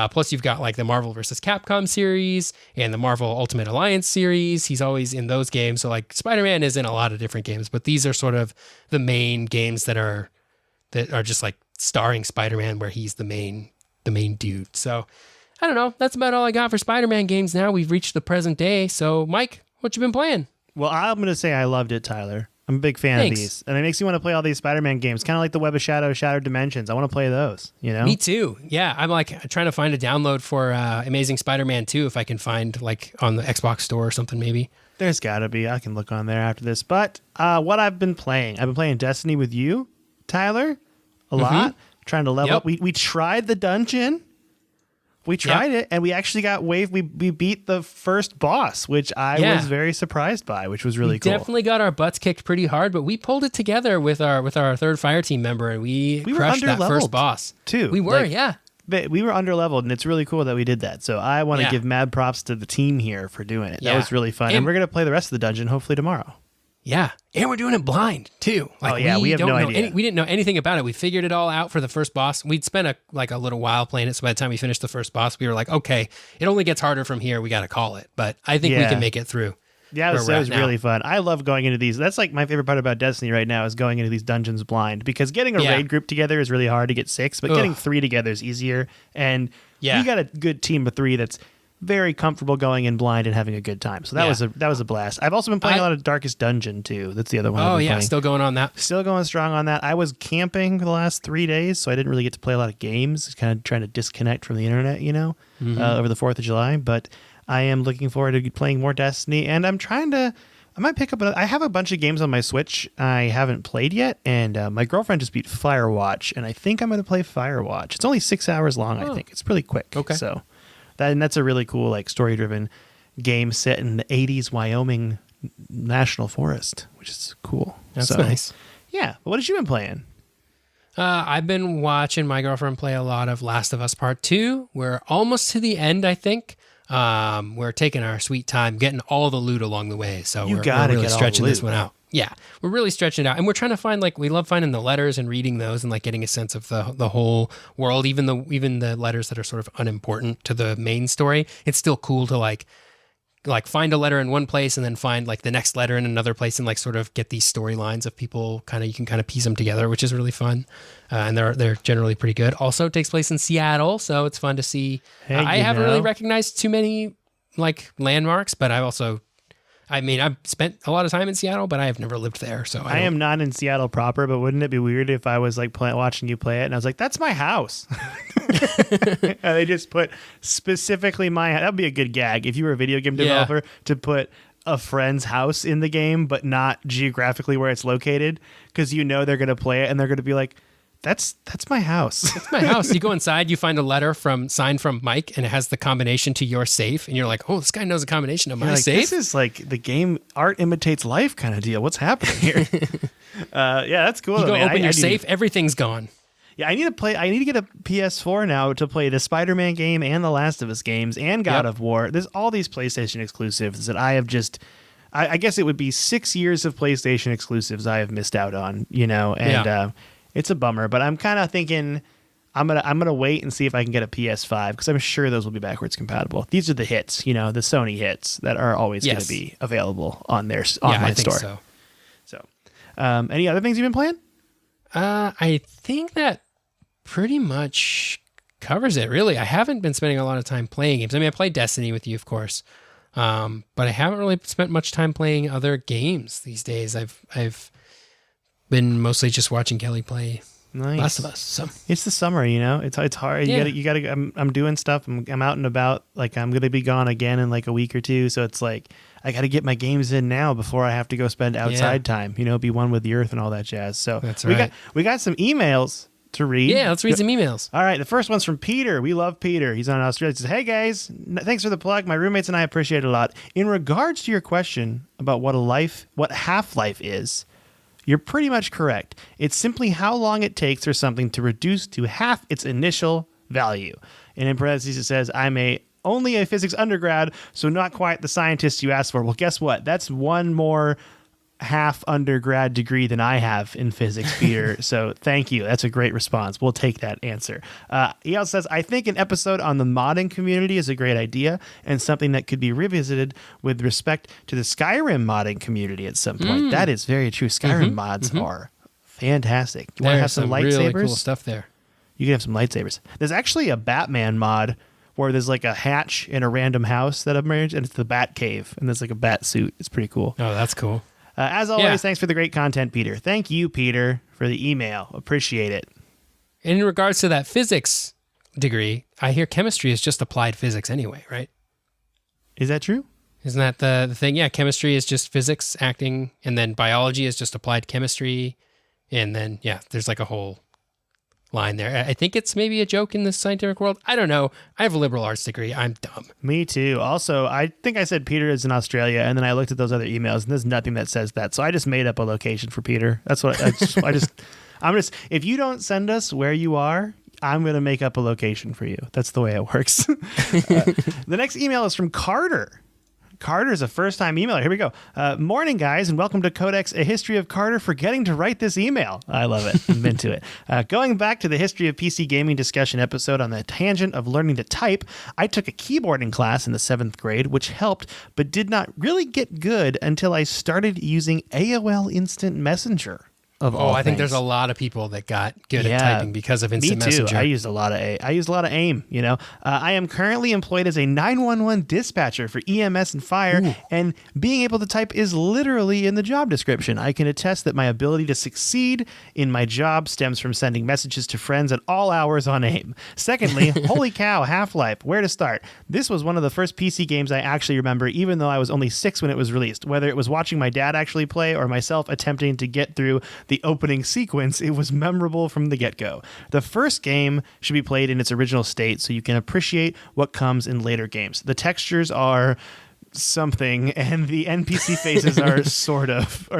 Plus you've got like the Marvel vs. Capcom series and the Marvel Ultimate Alliance series. He's always in those games. So like Spider-Man is in a lot of different games, but these are sort of the main games that are just like starring Spider-Man, where he's the main dude. So I don't know. That's about all I got for Spider-Man games now. We've reached the present day. So Mike, what you been playing? Well, I'm going to say I loved it, Tyler. I'm a big fan of these. And it makes me want to play all these Spider-Man games, kind of like the Web of Shadow, Shattered Dimensions. I want to play those, Me too. Yeah, I'm like trying to find a download for Amazing Spider-Man 2 if I can find like on the Xbox store or something maybe. There's got to be. I can look on there after this. But what I've been playing Destiny with you, Tyler, a lot. Trying to level up. We tried the dungeon. We tried it, and we actually got we beat the first boss, which I was very surprised by, which was really cool. Definitely got our butts kicked pretty hard, but we pulled it together with our third fire team member, and we crushed that first boss too. We were, yeah. But we were underleveled, and it's really cool that we did that. So I want to give mad props to the team here for doing it. That was really fun, and we're gonna play the rest of the dungeon hopefully tomorrow. Yeah, and we're doing it blind too. Like, we have no idea. We didn't know anything about it. We figured it all out for the first boss. We'd spent a little while playing it, so by the time we finished the first boss, we were like, okay, it only gets harder from here. We got to call it, but I think we can make it through. Yeah, that was really fun. I love going into these. That's like my favorite part about Destiny right now is going into these dungeons blind, because getting a raid group together is really hard to get 6, but getting 3 together is easier. And we got a good team of 3 that's very comfortable going in blind and having a good time. So that was a blast. I've also been playing a lot of Darkest Dungeon too. That's the other one. Oh yeah, still going on that. Still going strong on that. I was camping for the last 3 days, so I didn't really get to play a lot of games. Kind of trying to disconnect from the internet, over the 4th of July. But I am looking forward to playing more Destiny, and I might pick up. I have a bunch of games on my Switch I haven't played yet, and my girlfriend just beat Firewatch, and I think I'm going to play Firewatch. It's only 6 hours long. I think it's pretty quick. Okay, so. That's a really cool, like, story-driven game set in the 80s Wyoming National Forest, which is cool. That's nice. Yeah. What have you been playing? I've been watching my girlfriend play a lot of Last of Us Part 2. We're almost to the end, I think. We're taking our sweet time, getting all the loot along the way. So we're really stretching this one out. Yeah, we're really stretching it out, and we're trying to find we love finding the letters and reading those and getting a sense of the whole world, even the letters that are sort of unimportant to the main story. It's still cool to like find a letter in one place and then find the next letter in another place and sort of get these storylines of people you can kind of piece them together, which is really fun. And they're generally pretty good. Also, it takes place in Seattle, so it's fun to see. I haven't really recognized too many landmarks, but I've spent a lot of time in Seattle, but I have never lived there. So I am not in Seattle proper, but wouldn't it be weird if I was watching you play it and I was like, that's my house. And they just put specifically that'd be a good gag if you were a video game developer to put a friend's house in the game, but not geographically where it's located, because they're going to play it and they're going to be like, That's my house. That's my house. You go inside, you find a letter signed from Mike, and it has the combination to your safe, and you're like, oh, this guy knows the combination of my safe. This is the game art imitates life kind of deal. What's happening here? That's cool. You go open your safe, everything's gone. Yeah, I need to get a PS4 now to play the Spider-Man game and the Last of Us games and God of War. There's all these PlayStation exclusives that I have just... I guess it would be 6 years of PlayStation exclusives I have missed out on, it's a bummer, but I'm kind of thinking I'm gonna wait and see if I can get a PS5, because I'm sure those will be backwards compatible. These are the hits, the Sony hits that are always going to be available on their online store. So, any other things you've been playing? I think that pretty much covers it. Really, I haven't been spending a lot of time playing games. I mean, I played Destiny with you, of course, but I haven't really spent much time playing other games these days. I've been mostly just watching Kelly play Last of Us. So it's the summer, it's hard. Yeah. You gotta. I'm doing stuff. I'm out and about. I'm gonna be gone again in a week or two. So it's I got to get my games in now before I have to go spend outside time. Be one with the earth and all that jazz. So that's right. We got some emails to read. Yeah, let's read some emails. All right, the first one's from Peter. We love Peter. He's on Australia. He says, "Hey guys, thanks for the plug. My roommates and I appreciate it a lot. In regards to your question about what Half-Life is, you're pretty much correct. It's simply how long it takes for something to reduce to half its initial value." And in parentheses, it says, "I'm only a physics undergrad, so not quite the scientist you asked for." Well, guess what? That's one more half undergrad degree than I have in physics, Peter. So thank you. That's a great response. We'll take that answer. He also says, "I think an episode on the modding community is a great idea and something that could be revisited with respect to the Skyrim modding community at some point." That is very true. Skyrim mods are fantastic. You want to have some lightsabers? Really cool stuff there. You can have some lightsabers. There's actually a Batman mod where there's a hatch in a random house that emerged, and it's the Bat Cave, and there's a bat suit. It's pretty cool. Oh, that's cool. As always, thanks for the great content, Peter. Thank you, Peter, for the email. Appreciate it. And in regards to that physics degree, I hear chemistry is just applied physics anyway, right? Is that true? Isn't that the thing? Yeah, chemistry is just physics acting, and then biology is just applied chemistry, and then, there's a whole line there. I think it's maybe a joke in the scientific world. I don't know. I have a liberal arts degree. I'm dumb. Me too. Also, I think I said Peter is in Australia, and then I looked at those other emails, and there's nothing that says that. So I just made up a location for Peter. That's what I'm just. If you don't send us where you are, I'm going to make up a location for you. That's the way it works. The next email is from Carter. Carter's a first-time emailer. Here we go. "Morning, guys, and welcome to Codex, a history of Carter forgetting to write this email." I love it. I'm into it. "Going back to the history of PC gaming discussion episode on the tangent of learning to type, I took a keyboarding class in the 7th grade, which helped, but did not really get good until I started using AOL Instant Messenger. I think there's a lot of people that got good at typing because of Instant Messenger. Me too. I used a lot of AIM, I am currently employed as a 911 dispatcher for EMS and fire, and being able to type is literally in the job description. I can attest that my ability to succeed in my job stems from sending messages to friends at all hours on AIM. Secondly, holy cow, Half-Life. Where to start? This was one of the first PC games I actually remember, even though I was only 6 when it was released. Whether it was watching my dad actually play or myself attempting to get through the opening sequence, it was memorable from the get-go. The first game should be played in its original state so you can appreciate what comes in later games. The textures are something, and the NPC faces are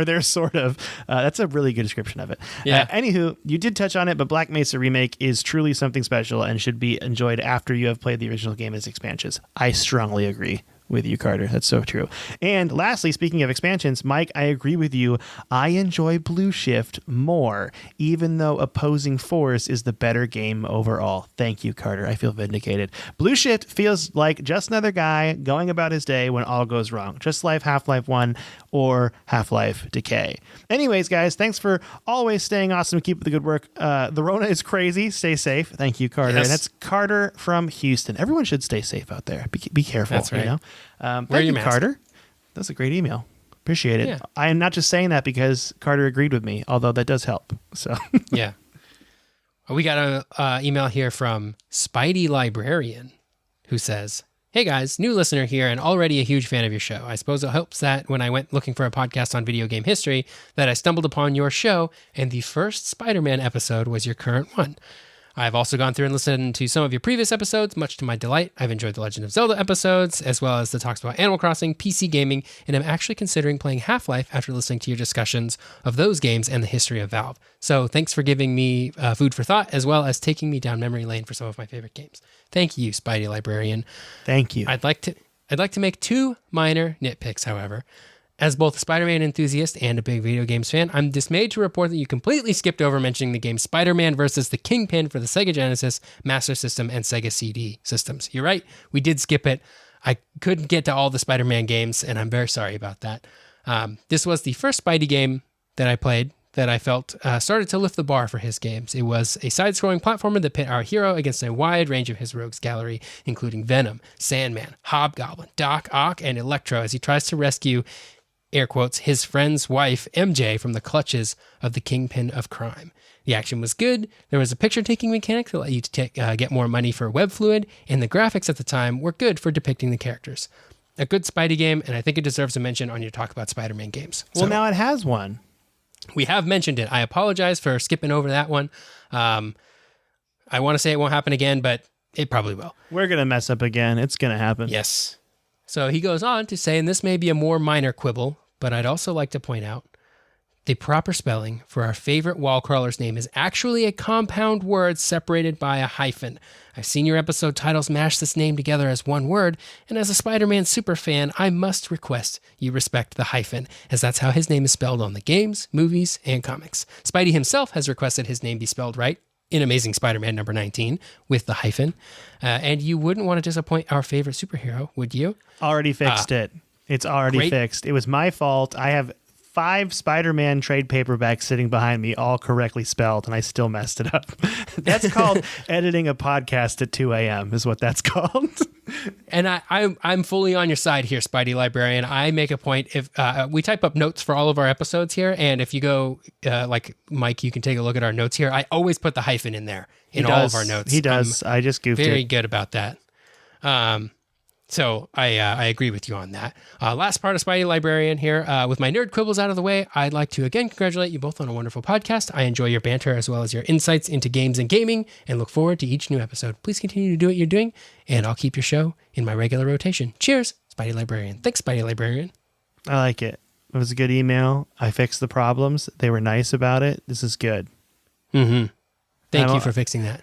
they're sort of. That's a really good description of it. Yeah. Anywho, you did touch on it, but Black Mesa Remake is truly something special and should be enjoyed after you have played the original game as expansions. I strongly agree. with you, Carter. That's so true. And lastly, speaking of expansions, Mike, I agree with you. I enjoy Blue Shift more, even though Opposing Force is the better game overall. Thank you, Carter. I feel vindicated. Blue Shift feels like just another guy going about his day when all goes wrong. Just like Half-Life 1 or Half-Life Decay. Anyways, guys, thanks for always staying awesome. Keep up the good work. The Rona is crazy. Stay safe. Thank you, Carter. Yes. And that's Carter from Houston. Everyone should stay safe out there. Be careful. That's right. You know? Wear Thank your you, mask. Carter. That's a great email. Appreciate it. Yeah. I am not just saying that because Carter agreed with me, although that does help. So Yeah. We got an email here from Spidey Librarian who says, "Hey guys, new listener here and already a huge fan of your show. I suppose it helps that when I went looking for a podcast on video game history that I stumbled upon your show and the first Spider-Man episode was your current one. I've also gone through and listened to some of your previous episodes, much to my delight. I've enjoyed the Legend of Zelda episodes, as well as the talks about Animal Crossing, PC gaming, and I'm actually considering playing Half-Life after listening to your discussions of those games and the history of Valve. So thanks for giving me food for thought, as well as taking me down memory lane for some of my favorite games. Thank you, Spidey Librarian. thank you. I'd like to make two minor nitpicks, however. As both a Spider-Man enthusiast and a big video games fan, I'm dismayed to report that you completely skipped over mentioning the game Spider-Man versus the Kingpin for the Sega Genesis, Master System, and Sega CD systems. You're right, we did skip it. I couldn't get to all the Spider-Man games, and I'm very sorry about that. This was the first Spidey game that I played that I felt started to lift the bar for his games. It was a side-scrolling platformer that pit our hero against a wide range of his rogues gallery, including Venom, Sandman, Hobgoblin, Doc Ock, and Electro as he tries to rescue, air quotes, his friend's wife, MJ, from the clutches of the Kingpin of crime. The action was good. There was a picture-taking mechanic that let you get more money for web fluid, and the graphics at the time were good for depicting the characters. A good Spidey game, and I think it deserves a mention on your Talk About Spider-Man games. Well, So, now it has one. we have mentioned it. I apologize for skipping over that one. I want to say it won't happen again, but it probably will. We're going to mess up again. It's going to happen. Yes. So he goes on to say, and this may be a more minor quibble, but I'd also like to point out the proper spelling for our favorite wall crawler's name is actually a compound word separated by a hyphen. I've seen your episode titles mash this name together as one word, and as a Spider-Man super fan, I must request you respect the hyphen, as that's how his name is spelled on the games, movies, and comics. Spidey himself has requested his name be spelled right in Amazing Spider-Man number 19 with the hyphen, and you wouldn't want to disappoint our favorite superhero, would you? Already fixed it. It's already great. fixed. It was my fault. I have 5 Spider-Man trade paperbacks sitting behind me, all correctly spelled, and I still messed it up. That's called editing a podcast at 2 a.m. is what that's called. And I'm fully on your side here, Spidey Librarian. I make a point if we type up notes for all of our episodes here, and if you go like Mike, you can take a look at our notes here. I always put the hyphen in there in all of our notes. He does. I just goofed Very it. good about that. So I agree with you on that. Last part of Spidey Librarian here. With my nerd quibbles out of the way, I'd like to again congratulate you both on a wonderful podcast. I enjoy your banter as well as your insights into games and gaming and look forward to each new episode. Please continue to do what you're doing, and I'll keep your show in my regular rotation. Cheers, Spidey Librarian. Thanks, Spidey Librarian. I like it. It was a good email. I fixed the problems. They were nice about it. This is good. Mm-hmm. Thank I you don't- for fixing that.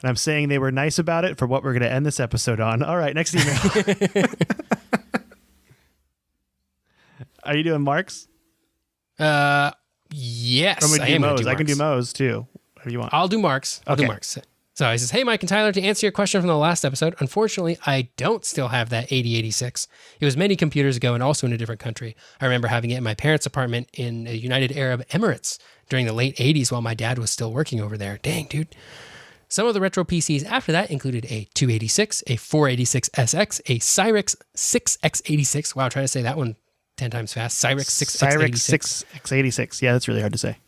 And I'm saying they were nice about it for what we're going to end this episode on. All right, next email. Are you doing Mark's? Yes, Or we I do am gonna Mo's. do I can do Mark's. Mo's too. Whatever you want. I'll do Mark's. I'll do Okay. Mark's. So he says, "Hey, Mike and Tyler, to answer your question from the last episode, unfortunately, I don't still have that 8086. It was many computers ago and also in a different country. I remember having it in my parents' apartment in the United Arab Emirates during the late 80s while my dad was still working over there. Dang, dude. Some of the retro PCs after that included a 286, a 486SX, a Cyrix 6X86. Wow, trying to say that one 10 times fast. Cyrix 6X86. 6X86. Yeah, that's really hard to say.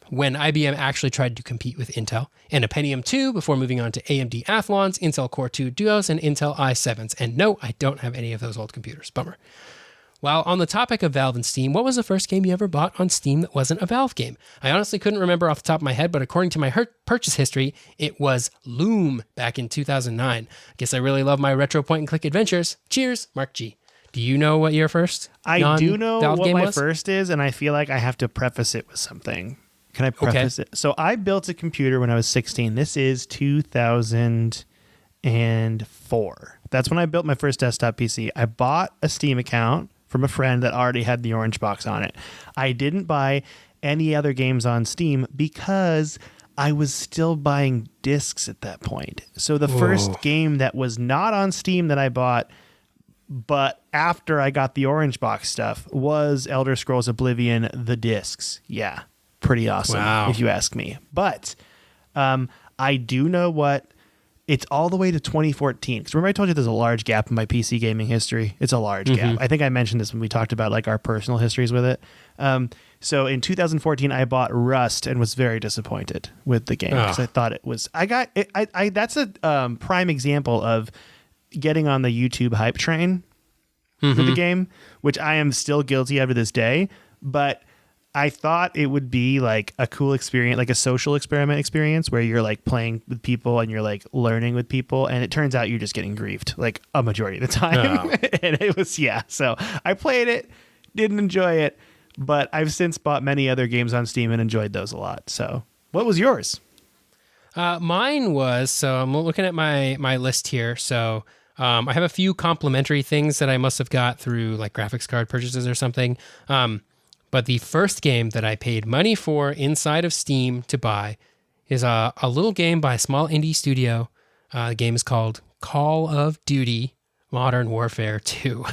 When IBM actually tried to compete with Intel, and a Pentium 2 before moving on to AMD Athlons, Intel Core 2 Duos, and Intel i7s. And no, I don't have any of those old computers. Bummer. While on the topic of Valve and Steam, what was the first game you ever bought on Steam that wasn't a Valve game? I honestly couldn't remember off the top of my head, but according to my purchase history, it was Loom back in 2009. Guess I really love my retro point-and-click adventures. Cheers, Mark G. Do you know what your first I do know non-Valve what game my was? first is, and I feel like I have to preface it with something. Can I preface it? So I built a computer when I was 16. This is 2000 2004. That's when I built my first desktop PC. I bought a Steam account from a friend that already had the orange box on it. I didn't buy any other games on Steam because I was still buying discs at that point. So the first game that was not on Steam that I bought, but after I got the orange box stuff, was Elder Scrolls Oblivion, the discs. Yeah, pretty awesome, if you ask me. But I do know what... It's all the way to 2014. Because remember I told you there's a large gap in my PC gaming history? It's a large gap. I think I mentioned this when we talked about like our personal histories with it. So in 2014, I bought Rust and was very disappointed with the game because I thought it was... That's a prime example of getting on the YouTube hype train with the game, which I am still guilty of to this day. But I thought it would be like a cool experience, like a social experiment experience where you're like playing with people and you're like learning with people. And it turns out you're just getting griefed like a majority of the time. And it was, so I played it, didn't enjoy it, but I've since bought many other games on Steam and enjoyed those a lot. So what was yours? Mine was, so I'm looking at my list here. So I have a few complimentary things that I must have got through like graphics card purchases or something. But the first game that I paid money for inside of Steam to buy is a little game by a small indie studio. The game is called Call of Duty Modern Warfare 2.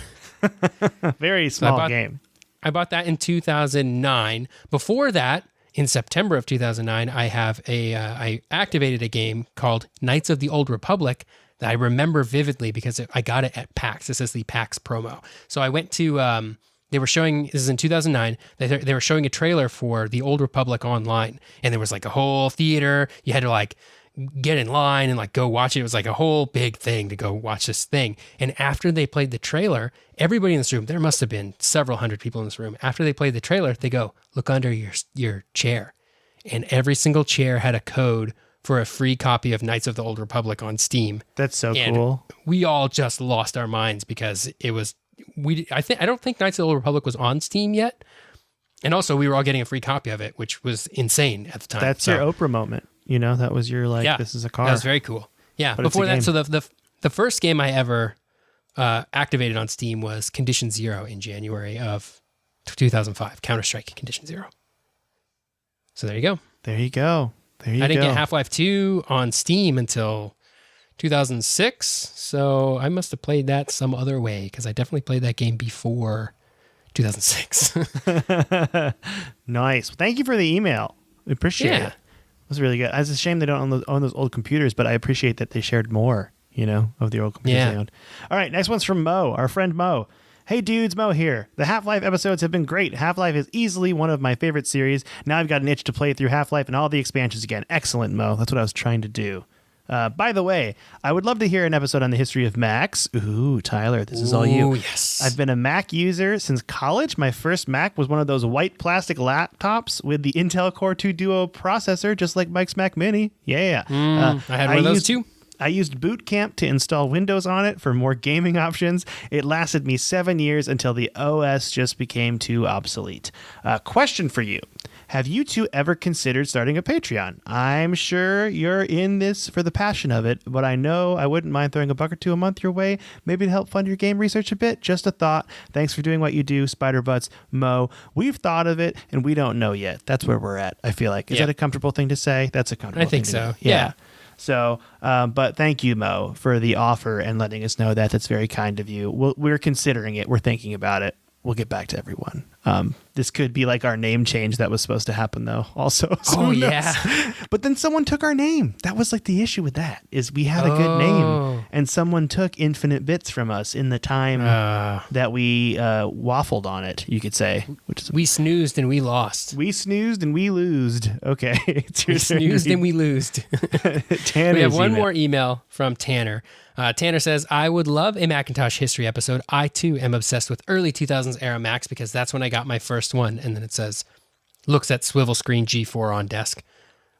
Very small game. I bought that in 2009. Before that, in September of 2009, I activated a game called Knights of the Old Republic that I remember vividly because I got it at PAX. This is the PAX promo. So I went to... They were showing, this is in 2009, they were showing a trailer for The Old Republic online. And there was like a whole theater. You had to like get in line and like go watch it. It was like a whole big thing to go watch this thing. And after they played the trailer, everybody in this room, there must have been several hundred people in this room. After they played the trailer, they go, look under your chair. And every single chair had a code for a free copy of Knights of the Old Republic on Steam. That's so cool. We all just lost our minds because it was... I don't think Knights of the Old Republic was on Steam yet, and also we were all getting a free copy of it, which was insane at the time. That's your Oprah moment, you know. That was your this is a car. That was very cool. Yeah. But before that, so the first game I ever activated on Steam was Condition Zero in January of 2005. Counter-Strike Condition Zero. So there you go. There you go. I didn't get Half-Life 2 on Steam until 2006, so I must have played that some other way because I definitely played that game before 2006. Nice. Well, thank you for the email. We appreciate it. It was really good. It's a shame they don't own those old computers, but I appreciate that they shared more, of the old computers they owned. All right, next one's from Mo, our friend Mo. Hey dudes, Mo here. The Half-Life episodes have been great. Half-Life is easily one of my favorite series. Now I've got an itch to play through Half-Life and all the expansions again. Excellent, Mo. That's what I was trying to do. By the way, I would love to hear an episode on the history of Macs. Ooh, Tyler, this is all you. Yes. I've been a Mac user since college. My first Mac was one of those white plastic laptops with the Intel Core 2 Duo processor, just like Mike's Mac Mini. Yeah. I had one of those too. I used Boot Camp to install Windows on it for more gaming options. It lasted me 7 years until the OS just became too obsolete. Question for you. Have you two ever considered starting a Patreon? I'm sure you're in this for the passion of it, but I know I wouldn't mind throwing $1 or $2 a month your way, maybe to help fund your game research a bit. Just a thought. Thanks for doing what you do, Spider Butts. Mo, we've thought of it, and we don't know yet. That's where we're at, I feel like. Is that a comfortable thing to say? That's a comfortable thing to say. I think so, yeah. So, but thank you, Mo, for the offer and letting us know that. That's very kind of you. We're considering it. We're thinking about it. We'll get back to everyone. This could be like our name change that was supposed to happen, though, also. So yeah. But then someone took our name. That was like the issue with that, is we had a good name, and someone took Infinite Bits from us in the time that we waffled on it, you could say. We snoozed and we lost. We snoozed and we loosed. Okay. We snoozed and we loosed. We have one more email from Tanner. Tanner says, I would love a Macintosh history episode. I, too, am obsessed with early 2000s era Macs because that's when I got my first one. And then it says, looks at swivel screen G4 on desk.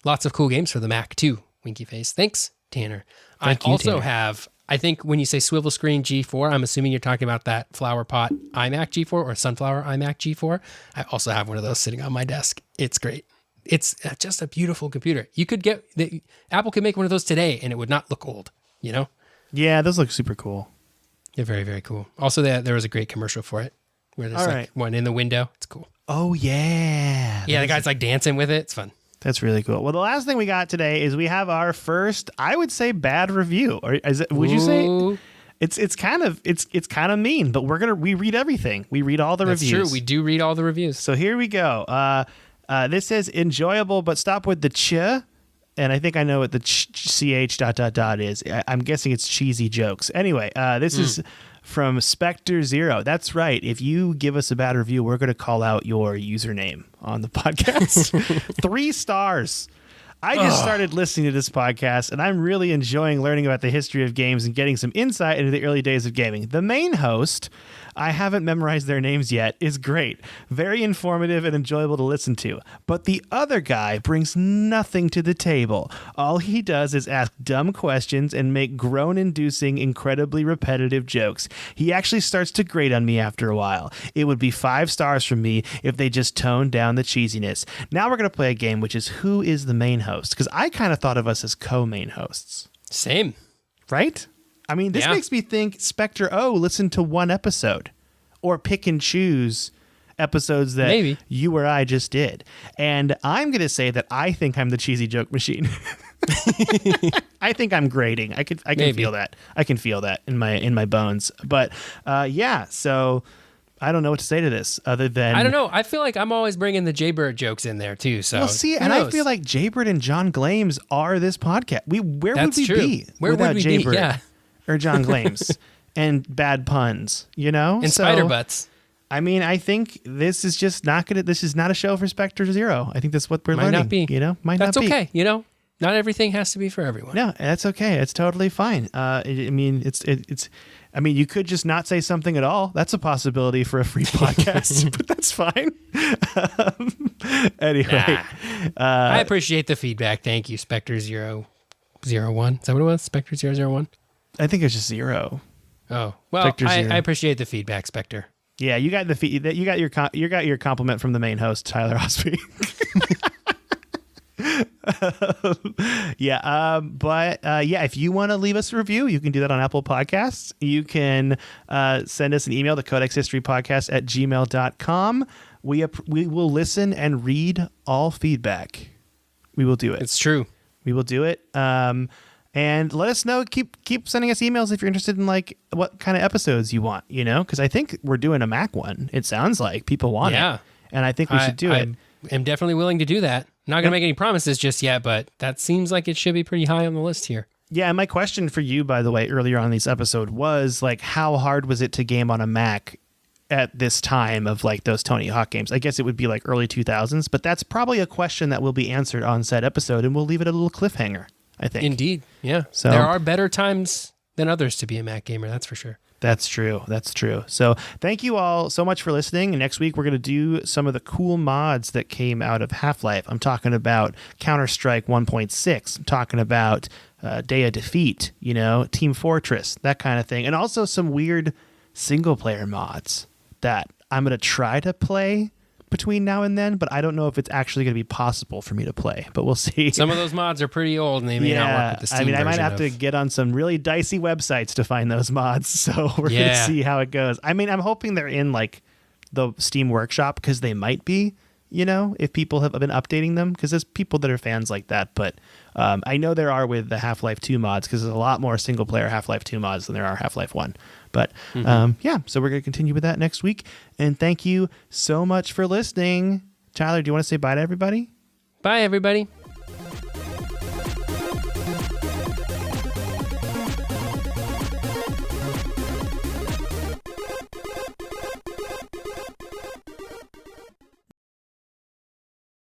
Lots of cool games for the Mac, too. Winky face. Thanks, Tanner. I also have, I think when you say swivel screen G4, I'm assuming you're talking about that flower pot iMac G4 or sunflower iMac G4. I also have one of those sitting on my desk. It's great. It's just a beautiful computer. Apple could make one of those today and it would not look old. you know? Yeah, those look super cool. They're very, very cool. Also, there was a great commercial for it where there's like one in the window. It's cool. Oh, yeah. Yeah, the guy's like dancing with it. It's fun. That's really cool. Well, the last thing we got today is we have our first, I would say, bad review. Or is it? Would you say it's kind of mean? But we read everything. We read all the reviews. That's true. We do read all the reviews. So here we go. This says enjoyable, but stop with the ch. And I think I know what the ch is. I'm guessing it's cheesy jokes. Anyway, this is from Spectre Zero. That's right. If you give us a bad review, we're going to call out your username on the podcast. 3 stars. I just started listening to this podcast, and I'm really enjoying learning about the history of games and getting some insight into the early days of gaming. The main host, I haven't memorized their names yet, is great. Very informative and enjoyable to listen to. But the other guy brings nothing to the table. All he does is ask dumb questions and make groan-inducing, incredibly repetitive jokes. He actually starts to grate on me after a while. It would be 5 stars from me if they just toned down the cheesiness. Now we're going to play a game, which is Who is the Main Host? Because I kind of thought of us as co-main hosts. Same. Right? I mean, this makes me think Spectre listened to one episode or pick and choose episodes that maybe you or I just did. And I'm going to say that I think I'm the cheesy joke machine. I think I'm grading. I can feel that. I can feel that in my bones. But so I don't know what to say to this other than I don't know. I feel like I'm always bringing the Jaybird jokes in there too. So well, see, and I feel like Jaybird and John Glames are this podcast. Where would we be without Jaybird? Yeah. Or John Glames and bad puns, you know? And spider butts. I mean, I think this is just this is not a show for Spectre Zero. I think that's what we're learning. Might not be. You know? That's okay. You know? Not everything has to be for everyone. No, that's okay. It's totally fine. I mean, you could just not say something at all. That's a possibility for a free podcast, but that's fine. Anyway. I appreciate the feedback. Thank you, Spectre 001. Is that what it was? Spectre 001? I think it's just 0. Oh, well, I appreciate the feedback, Spectre. Yeah, you got you got your compliment from the main host, Tyler Osby. If you want to leave us a review, you can do that on Apple Podcasts. You can send us an email to codexhistorypodcast@gmail.com. We will listen and read all feedback. We will do it. It's true. We will do it. And let us know. Keep sending us emails if you're interested in like what kind of episodes you want, you know, because I think we're doing a Mac one. It sounds like people want it. And I think we should do it. I am definitely willing to do that. Not going to make any promises just yet, but that seems like it should be pretty high on the list here. Yeah, and my question for you, by the way, earlier on in this episode was like, how hard was it to game on a Mac at this time of like those Tony Hawk games? I guess it would be like early 2000s, but that's probably a question that will be answered on said episode, and we'll leave it a little cliffhanger, I think. Indeed, yeah. So there are better times than others to be a Mac gamer, that's for sure. That's true. That's true. So thank you all so much for listening. And next week, we're going to do some of the cool mods that came out of Half-Life. I'm talking about Counter-Strike 1.6. I'm talking about Day of Defeat, you know, Team Fortress, that kind of thing. And also some weird single-player mods that I'm going to try to play between now and then, but I don't know if it's actually going to be possible for me to play, but we'll see. Some of those mods are pretty old and they may not work with the Steam version. I might have to get on some really dicey websites to find those mods, so we're going to see how it goes. I mean, I'm hoping they're in like the Steam Workshop because they might be, you know, if people have been updating them, because there's people that are fans like that, but I know there are with the Half-Life 2 mods because there's a lot more single-player Half-Life 2 mods than there are Half-Life 1. But so we're going to continue with that next week. And thank you so much for listening. Tyler, do you want to say bye to everybody? Bye, everybody.